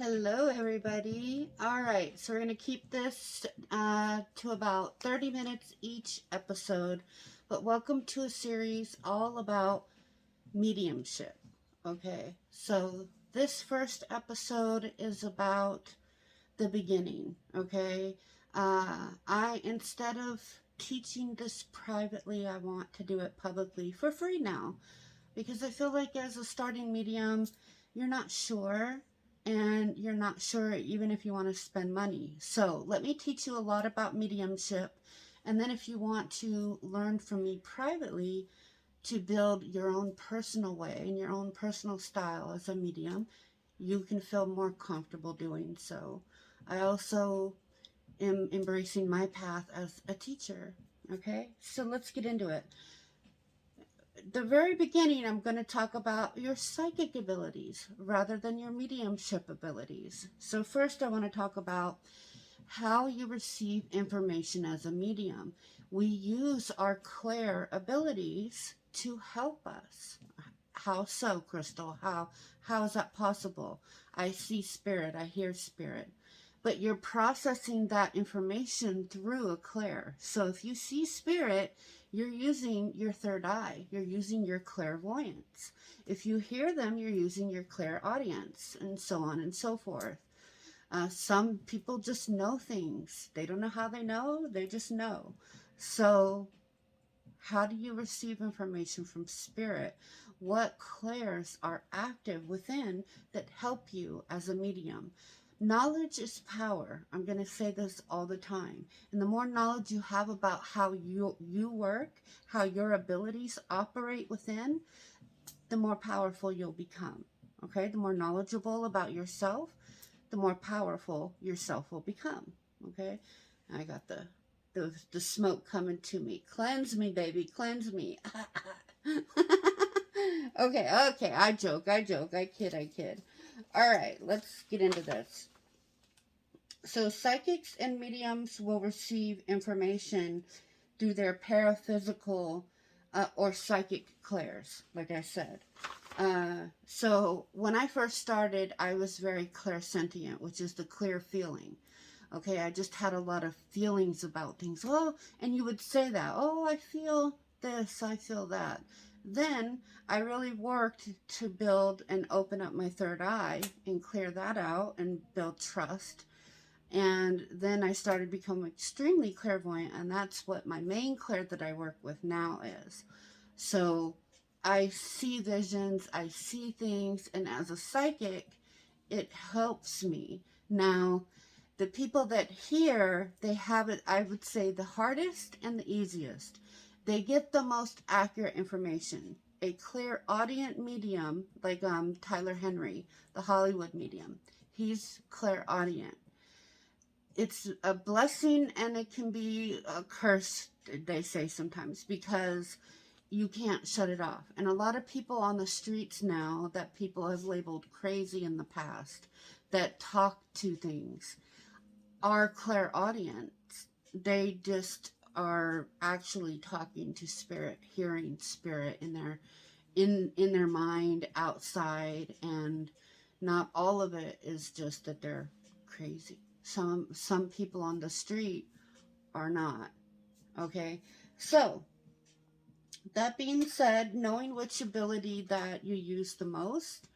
Hello, everybody. All right, so we're going to keep this to about 30 minutes each episode, but welcome to a series all about mediumship. Okay, so this first episode is about the beginning. Okay, instead of teaching this privately, I want to do it publicly for free now because I feel like as a starting medium, you're not sure, and you're not sure even if you want to spend money. So let me teach you a lot about mediumship, and then if you want to learn from me privately to build your own personal way and your own personal style as a medium, you can feel more comfortable doing so. I also am embracing my path as a teacher. Okay, so let's get into it. The very beginning, I'm going to talk about your psychic abilities rather than your mediumship abilities. So first, I want to talk about how you receive information as a medium. We use our clair abilities to help us. How so, Crystal? How is that possible? I see spirit, I hear spirit. But you're processing that information through a clair. So if you see spirit, you're using your third eye. You're using your clairvoyance. If you hear them, you're using your clairaudience, and so on and so forth. Some people just know things. They don't know how they know, they just know. So how do you receive information from spirit? What clairs are active within that help you as a medium? Knowledge is power. I'm going to say this all the time. And the more knowledge you have about how you work, how your abilities operate within, the more powerful you'll become. Okay? The more knowledgeable about yourself, the more powerful yourself will become. Okay? I got the smoke coming to me. Cleanse me, baby. Cleanse me. Okay. I joke. I kid. All right, let's get into this. So psychics and mediums will receive information through their paraphysical or psychic clairs, like I said. So when I first started, I was very clairsentient, which is the clear feeling. Okay, I just had a lot of feelings about things. Oh, and you would say that. Oh, I feel this, I feel that. Then I really worked to build and open up my third eye and clear that out and build trust. And then I started becoming extremely clairvoyant, and that's what my main clair that I work with now is. So I see visions, I see things, and as a psychic, it helps me. Now, the people that hear, they have it, I would say, the hardest and the easiest. They get the most accurate information. A clairaudient medium, like Tyler Henry, the Hollywood medium, he's clairaudient. It's a blessing and it can be a curse, they say sometimes, because you can't shut it off. And a lot of people on the streets now that people have labeled crazy in the past, that talk to things, are clairaudience. They just are actually talking to spirit, hearing spirit in their mind, outside, and not all of it is just that they're crazy. Some people on the street are not. Okay, so that being said, knowing which ability that you use the most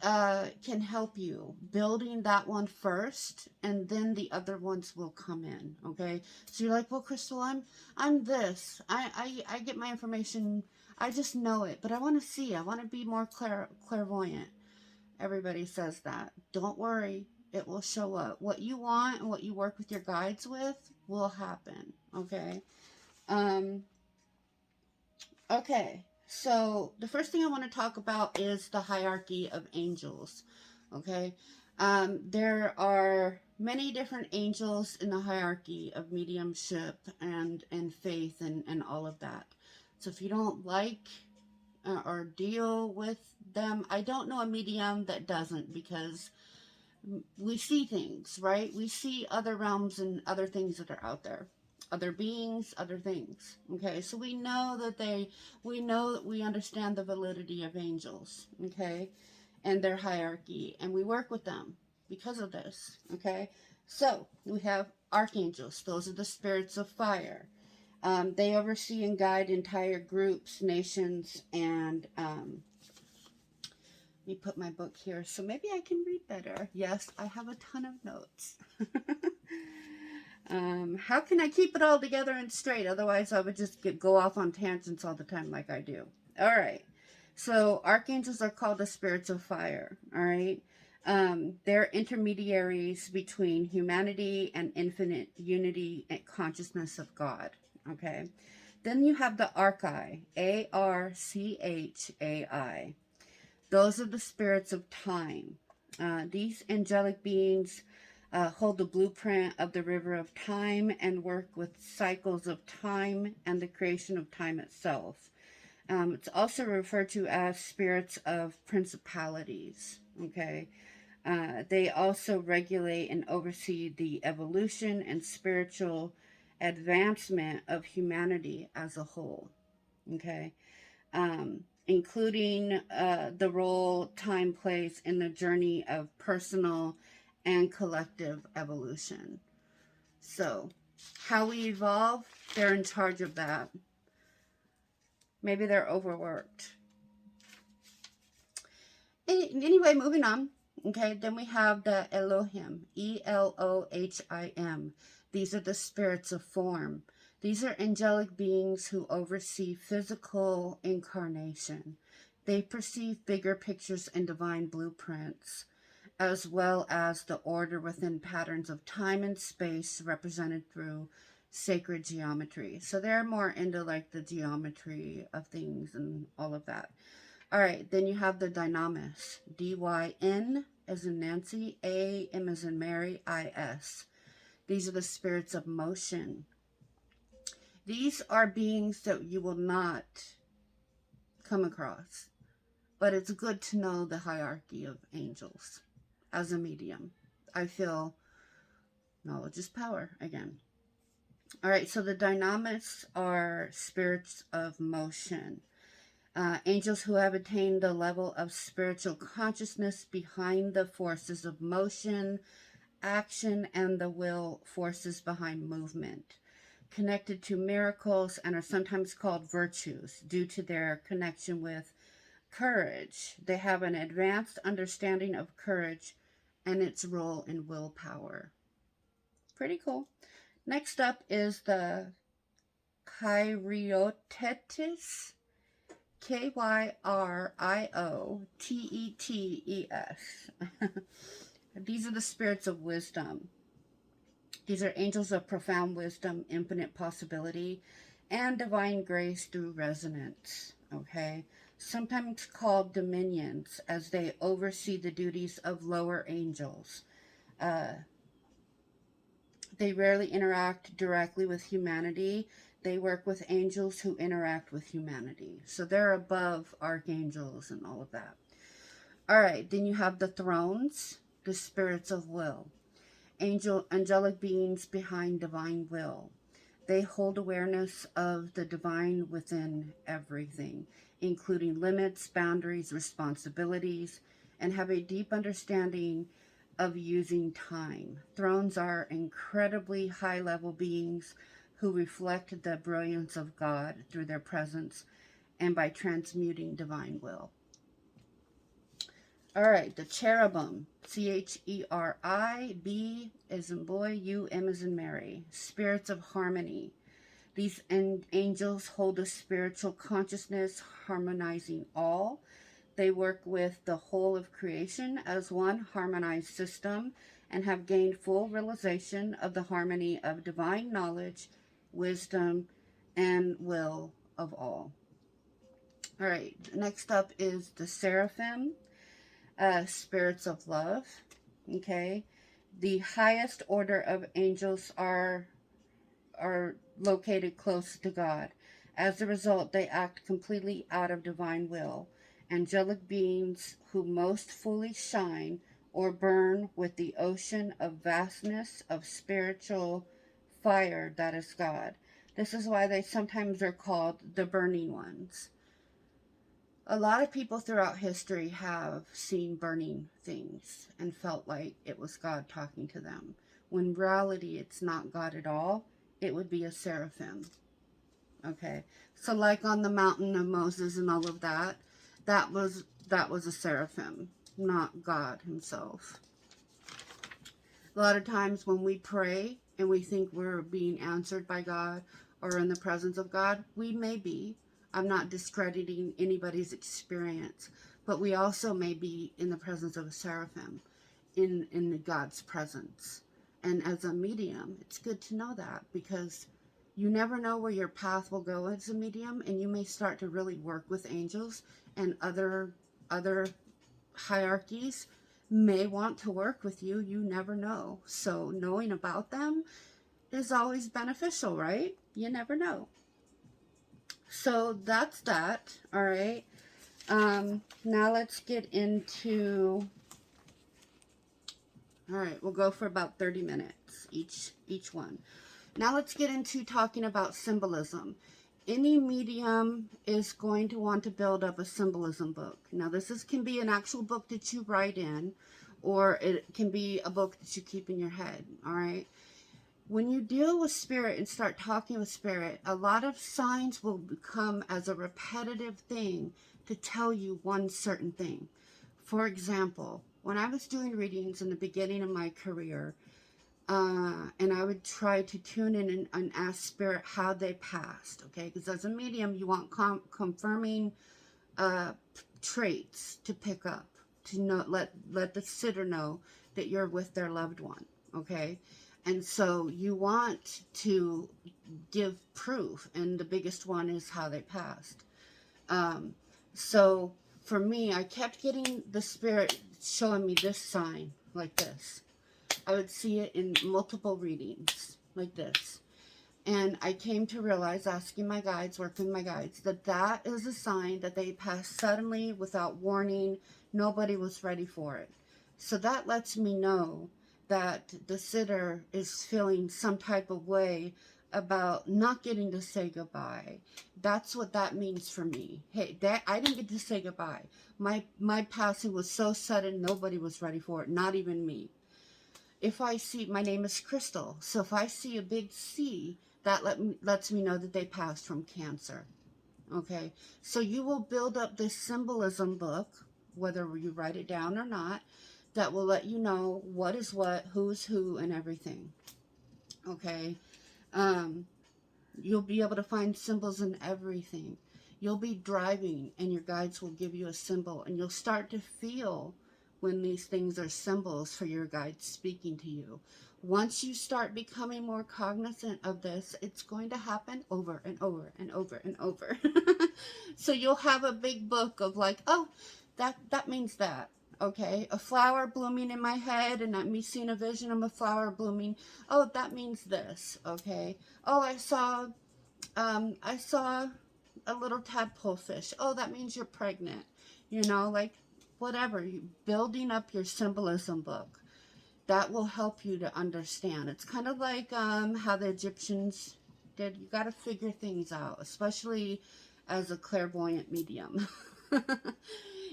can help you. Building that one first, and then the other ones will come in. Okay, so you're like, well, Crystal, I'm this. I get my information. I just know it, but I want to see. I want to be more clairvoyant. Everybody says that. Don't worry. It will show up. What you want and what you work with your guides with will happen. Okay. Um, okay. So the first thing I want to talk about is the hierarchy of angels. Okay. There are many different angels in the hierarchy of mediumship and faith and all of that. So if you don't like or deal with them, I don't know a medium that doesn't, because we see things, right? We see other realms and other things that are out there, other beings, other things. Okay, so we know that we understand the validity of angels, okay, and their hierarchy, and we work with them. because of this. Okay, so we have archangels. Those are the spirits of fire. They oversee and guide entire groups, nations, and let me put my book here so maybe I can read better. Yes, I have a ton of notes. How can I keep it all together and straight? Otherwise, I would just go off on tangents all the time like I do. All right. So, archangels are called the spirits of fire. All right. They're intermediaries between humanity and infinite unity and consciousness of God. Okay. Then you have the archai, Archai. Those are the spirits of time. These angelic beings hold the blueprint of the river of time and work with cycles of time and the creation of time itself. It's also referred to as spirits of principalities. Okay. They also regulate and oversee the evolution and spiritual advancement of humanity as a whole. Okay. Including the role time plays in the journey of personal and collective evolution. So, how we evolve, they're in charge of that. Maybe they're overworked. Anyway, moving on. Okay, then we have the Elohim, Elohim. These are the spirits of form. These are angelic beings who oversee physical incarnation. They perceive bigger pictures and divine blueprints, as well as the order within patterns of time and space represented through sacred geometry. So they're more into like the geometry of things and all of that. All right, then you have the dynamis, D-Y-N as in Nancy, A-M as in Mary, I-S. These are the spirits of motion. These are beings that you will not come across, but it's good to know the hierarchy of angels as a medium. I feel knowledge is power again. All right, so the dynamis are spirits of motion. Angels who have attained the level of spiritual consciousness behind the forces of motion, action, and the will forces behind movement, connected to miracles and are sometimes called virtues due to their connection with courage. They have an advanced understanding of courage and its role in willpower. Pretty cool. Next up is the Kyriotetes. Kyriotetes. These are the spirits of wisdom. These are angels of profound wisdom, infinite possibility, and divine grace through resonance. Okay? Sometimes called dominions, as they oversee the duties of lower angels. They rarely interact directly with humanity. They work with angels who interact with humanity. So they're above archangels and all of that. All right, then you have the thrones, the spirits of will. Angelic beings behind divine will. They hold awareness of the divine within everything, including limits, boundaries, responsibilities, and have a deep understanding of using time. Thrones are incredibly high-level beings who reflect the brilliance of God through their presence and by transmuting divine will. All right, the cherubim, C-H-E-R-I-B as in boy, U-M as in Mary, spirits of harmony. These angels hold a spiritual consciousness harmonizing all. They work with the whole of creation as one harmonized system and have gained full realization of the harmony of divine knowledge, wisdom, and will of all. All right, next up is the seraphim, spirits of love. Okay, the highest order of angels are located close to God. As a result, they act completely out of divine will. Angelic beings who most fully shine or burn with the ocean of vastness of spiritual fire that is God. This is why they sometimes are called the burning ones. A lot of people throughout history have seen burning things and felt like it was God talking to them. When in reality, it's not God at all. It would be a seraphim. Okay, so like on the mountain of Moses and all of that, that was a seraphim, not God himself. A lot of times when we pray and we think we're being answered by God or in the presence of God, we may be. I'm not discrediting anybody's experience, but we also may be in the presence of a seraphim, in God's presence. And as a medium, it's good to know that, because you never know where your path will go as a medium, and you may start to really work with angels, and other hierarchies may want to work with you. You never know. So knowing about them is always beneficial, right? You never know. So that's that. All right. Now let's get into, all right, we'll go for about 30 minutes each one. Now let's get into talking about symbolism. Any medium is going to want to build up a symbolism book. Now can be an actual book that you write in, or it can be a book that you keep in your head, all right? When you deal with spirit and start talking with spirit, a lot of signs will become as a repetitive thing to tell you one certain thing. For example, when I was doing readings in the beginning of my career, and I would try to tune in and ask spirit how they passed, okay? Because as a medium, you want confirming traits to pick up, to know, let the sitter know that you're with their loved one, okay? And so you want to give proof, and the biggest one is how they passed. So for me, I kept getting the spirit showing me this sign, like this. I would see it in multiple readings, like this. And I came to realize, asking my guides, working with my guides, that is a sign that they passed suddenly, without warning. Nobody was ready for it. So that lets me know that the sitter is feeling some type of way about not getting to say goodbye. That's what that means for me. Hey, I didn't get to say goodbye. My passing was so sudden, nobody was ready for it, not even me. If I see, my name is Crystal, so if I see a big C, that lets me know that they passed from cancer. Okay, so you will build up this symbolism book, whether you write it down or not, that will let you know what is what, who's who, and everything. Okay, you'll be able to find symbols in everything. You'll be driving and your guides will give you a symbol, and you'll start to feel when these things are symbols for your guides speaking to you. Once you start becoming more cognizant of this, it's going to happen over and over and over and over. So you'll have a big book of like, oh, that means that. Okay, a flower blooming in my head, and me seeing a vision of a flower blooming. Oh, that means this. Okay. Oh, I saw a little tadpole fish. Oh, that means you're pregnant. You know, like whatever. You building up your symbolism book. That will help you to understand. It's kind of like how the Egyptians did. You got to figure things out, especially as a clairvoyant medium.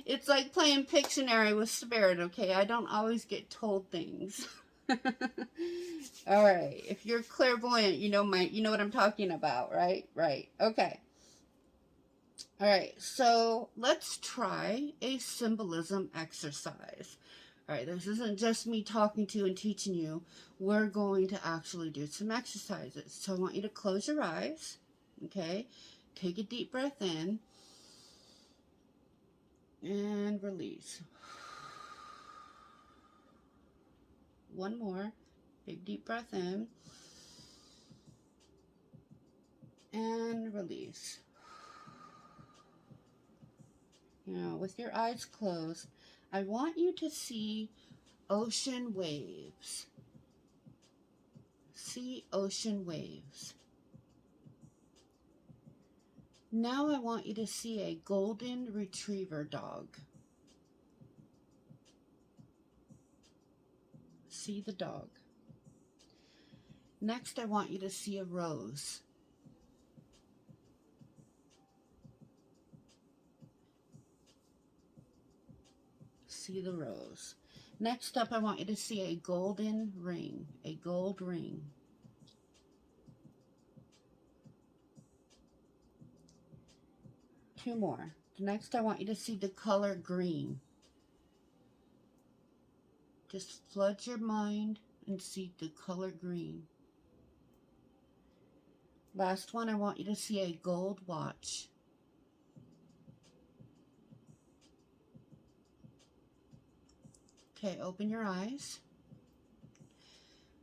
It's like playing Pictionary with spirit, okay? I don't always get told things. All right. If you're clairvoyant, you know what I'm talking about, right? Right. Okay. All right. So let's try a symbolism exercise. All right. This isn't just me talking to you and teaching you. We're going to actually do some exercises. So I want you to close your eyes. Okay. Take a deep breath in. And release. One more. Big deep breath in. And release. Now, with your eyes closed, I want you to see ocean waves. See ocean waves. Now I want you to see a golden retriever dog. See the dog. Next, I want you to see a rose. see the rose. Next up, I want you to see a golden ring, a gold ring. Two more. Next, I want you to see the color green. Just flood your mind and see the color green. Last one, I want you to see a gold watch. Okay, open your eyes.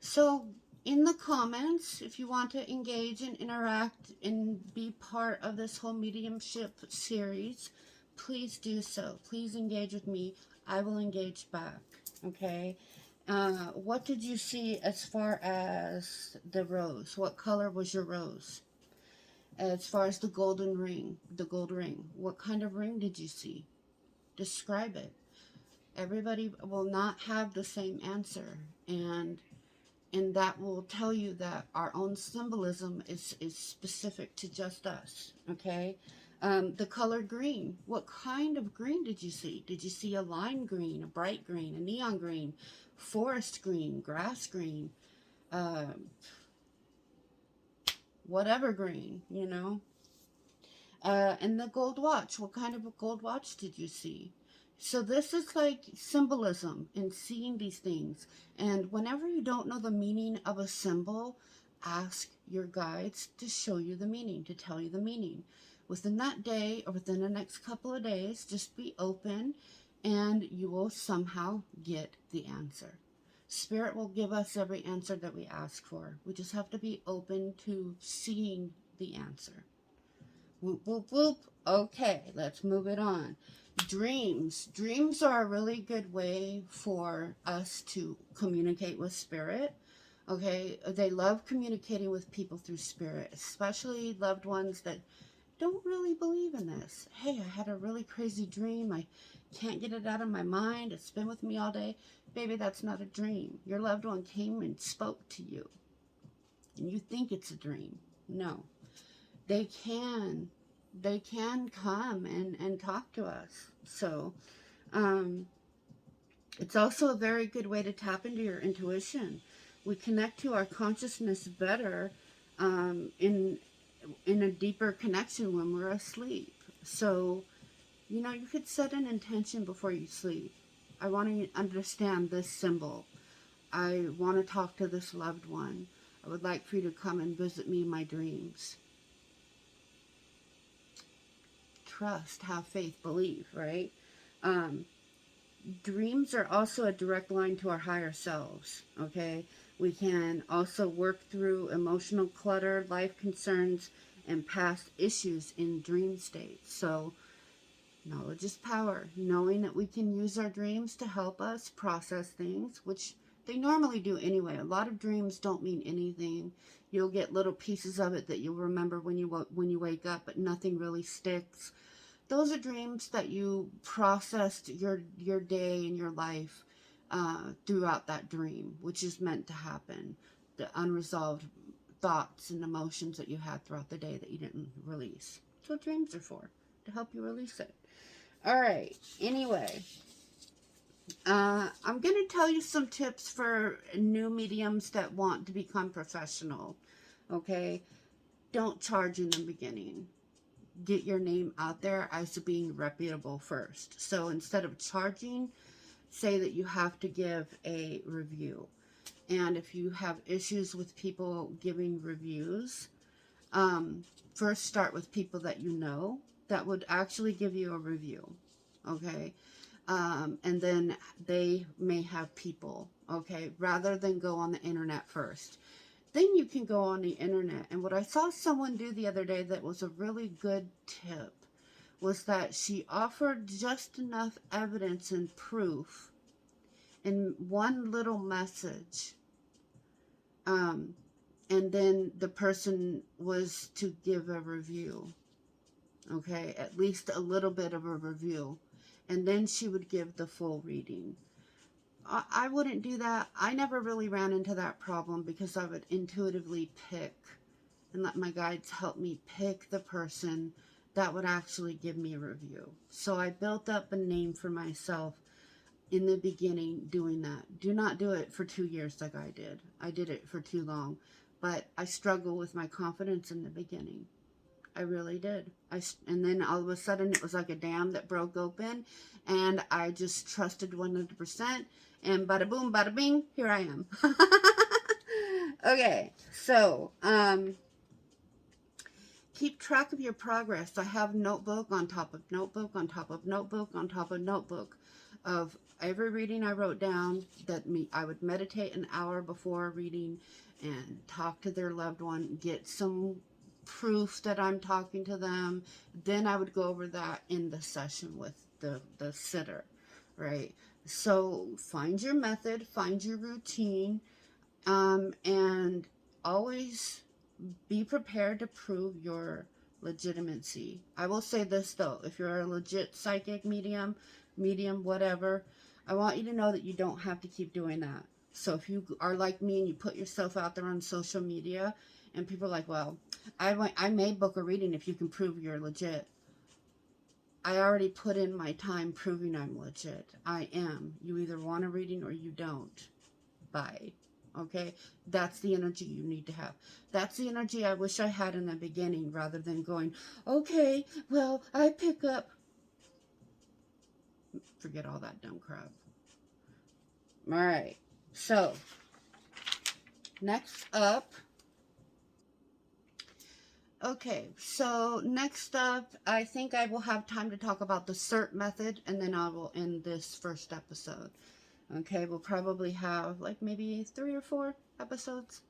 So, in the comments, if you want to engage and interact and be part of this whole mediumship series, please do so. Please engage with me. I will engage back. Okay? What did you see as far as the rose? What color was your rose? As far as the golden ring, the gold ring, what kind of ring did you see? Describe it. Everybody will not have the same answer, and that will tell you that our own symbolism is specific to just us. Okay. The color green, what kind of green did you see? Did you see a lime green, a bright green, a neon green, forest green, grass green, whatever green, you know? And the gold watch, what kind of a gold watch did you see? So this is like symbolism and seeing these things. And whenever you don't know the meaning of a symbol, ask your guides to show you the meaning, to tell you the meaning. Within that day or within the next couple of days, just be open and you will somehow get the answer. Spirit will give us every answer that we ask for. We just have to be open to seeing the answer. Whoop, whoop, whoop. Okay, let's move it on. Dreams. Dreams are a really good way for us to communicate with spirit. Okay, they love communicating with people through spirit, especially loved ones that don't really believe in this. Hey, I had a really crazy dream. I can't get it out of my mind. It's been with me all day. Baby, that's not a dream. Your loved one came and spoke to you. And you think it's a dream. No. They can come and talk to us. So, it's also a very good way to tap into your intuition. We connect to our consciousness better in a deeper connection when we're asleep. So, you know, you could set an intention before you sleep. I want to understand this symbol. I want to talk to this loved one. I would like for you to come and visit me in my dreams. Trust, have faith, believe, right? Dreams are also a direct line to our higher selves, okay? We can also work through emotional clutter, life concerns, and past issues in dream states. So, knowledge is power. Knowing that we can use our dreams to help us process things, which they normally do anyway. A lot of dreams don't mean anything. You'll get little pieces of it that you'll remember when you wake up, but nothing really sticks. Those are dreams that you processed your day and your life throughout that dream, which is meant to happen. The unresolved thoughts and emotions that you had throughout the day that you didn't release. That's what dreams are for, to help you release it. All right. Anyway, I'm going to tell you some tips for new mediums that want to become professional. Okay? Don't charge in the beginning. Get your name out there as being reputable first. So instead of charging, say that you have to give a review. And if you have issues with people giving reviews, first start with people that you know that would actually give you a review. Okay? And then they may have people. Okay? Rather than go on the internet first. Then you can go on the internet. And what I saw someone do the other day that was a really good tip was that she offered just enough evidence and proof in one little message. And then the person was to give a review. Okay, at least a little bit of a review. And then she would give the full reading. I wouldn't do that. I never really ran into that problem because I would intuitively pick and let my guides help me pick the person that would actually give me a review. So I built up a name for myself in the beginning doing that. Do not do it for 2 years like I did. I did it for too long. But I struggled with my confidence in the beginning. I really did. And then all of a sudden it was like a dam that broke open, and I just trusted 100%, and bada boom, bada bing, here I am. Okay, so keep track of your progress. I have notebook on top of notebook on top of notebook on top of notebook of every reading I wrote down. I would meditate an hour before reading and talk to their loved one, get some proof that I'm talking to them. Then I would go over that in the session with the sitter, right? So find your method, find your routine, and always be prepared to prove your legitimacy. I will say this though, if you're a legit psychic medium, whatever, I want you to know that you don't have to keep doing that. So if you are like me and you put yourself out there on social media and people are like, well, I may book a reading if you can prove you're legit. I already put in my time proving I'm legit. I am. You either want a reading or you don't. Bye. Okay, that's the energy you need to have. That's the energy I wish I had in the beginning, rather than going, okay, well, I pick up. Forget all that dumb crap. All right, so next up. Okay, so next up, I think I will have time to talk about the CERT method, and then I will end this first episode. Okay, we'll probably have like maybe 3 or 4 episodes.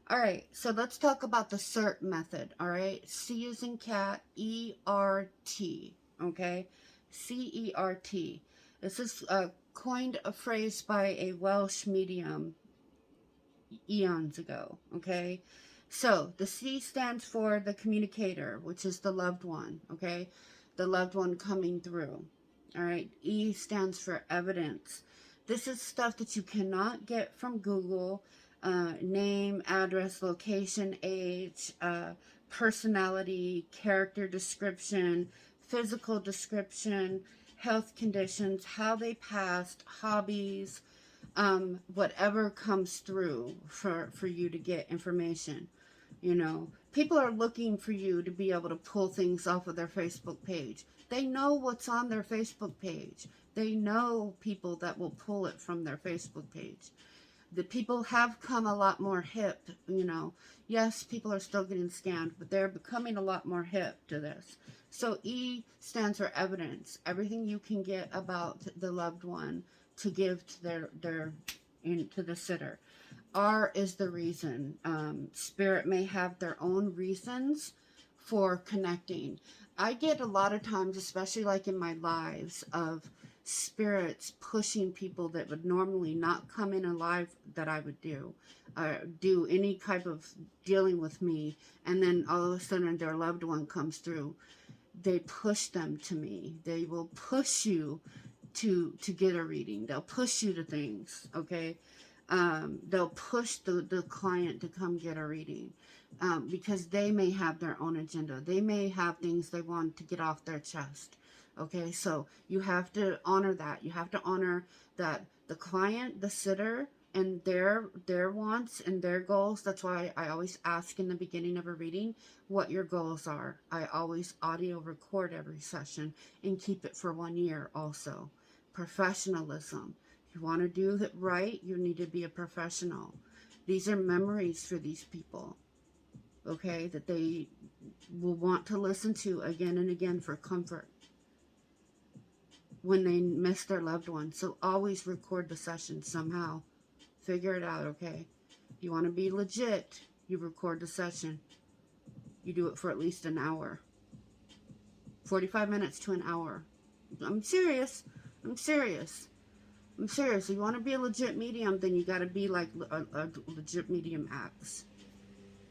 All right, so let's talk about the CERT method, all right? C as in cat, E-R-T, okay? C-E-R-T. This is coined a phrase by a Welsh medium eons ago, okay? So the C stands for the communicator, which is the loved one, okay? The loved one coming through, all right? E stands for evidence. This is stuff that you cannot get from Google. Name, address, location, age, personality, character description, physical description, health conditions, how they passed, hobbies, whatever comes through for you to get information. You know, people are looking for you to be able to pull things off of their Facebook page. They know what's on their Facebook page. They know people that will pull it from their Facebook page. The people have come a lot more hip, you know. Yes, people are still getting scammed, but they're becoming a lot more hip to this. So E stands for evidence. Everything you can get about the loved one to give to to the sitter. R is the reason. Spirit may have their own reasons for connecting. I get a lot of times, especially like in my lives, of spirits pushing people that would normally not come in alive that I would do any type of dealing with me, and then all of a sudden their loved one comes through. They push them to me. They will push you to get a reading. They'll push you to things, okay? They'll push the client to come get a reading, because they may have their own agenda. They may have things they want to get off their chest. Okay, so you have to honor that. You have to honor that the client, the sitter, and their wants and their goals. That's why I always ask in the beginning of a reading what your goals are. I always audio record every session and keep it for 1 year also. Professionalism. If you want to do it right, you need to be a professional. These are memories for these people, okay, that they will want to listen to again and again for comfort when they miss their loved one. So always record the session somehow. Figure it out, okay? If you want to be legit, you record the session. You do it for at least an hour. 45 minutes to an hour. I'm serious. I'm serious. I'm serious. If you want to be a legit medium, then you got to be like a legit medium acts.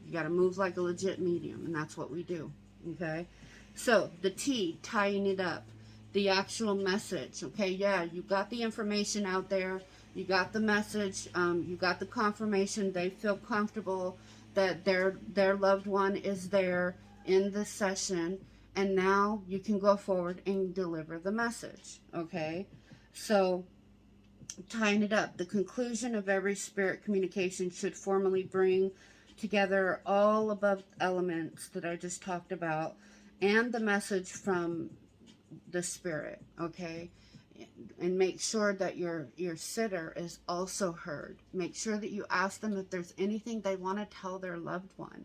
You got to move like a legit medium, and that's what we do, okay? So, the T, tying it up. The actual message, okay? Yeah, you got the information out there. You got the message. You got the confirmation. They feel comfortable that their loved one is there in the session, and now you can go forward and deliver the message, okay? So, tying it up, the conclusion of every spirit communication should formally bring together all above elements that I just talked about and the message from the spirit, okay? And make sure that your sitter is also heard. Make sure that you ask them if there's anything they want to tell their loved one.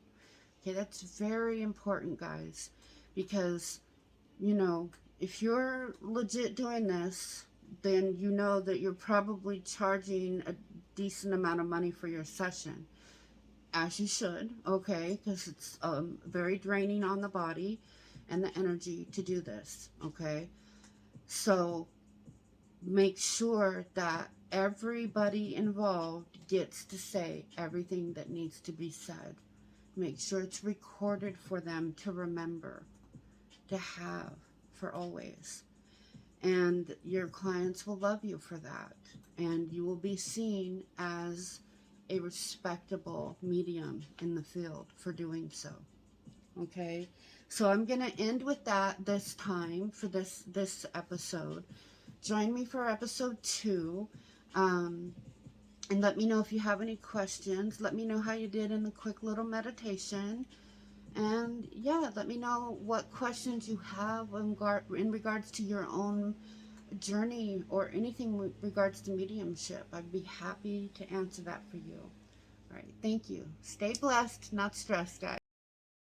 Okay, that's very important, guys, because, you know, if you're legit doing this, then you know that you're probably charging a decent amount of money for your session, as you should, okay, because it's very draining on the body and the energy to do this, okay? So make sure that everybody involved gets to say everything that needs to be said. Make sure it's recorded for them to remember, to have for always. And your clients will love you for that. And you will be seen as a respectable medium in the field for doing so. Okay? So I'm going to end with that this time for this episode. Join me for episode 2. And let me know if you have any questions. Let me know how you did in the quick little meditation. And yeah, let me know what questions you have in regards to your own journey or anything with regards to mediumship. I'd be happy to answer that for you. All right, thank you. Stay blessed, not stressed, guys.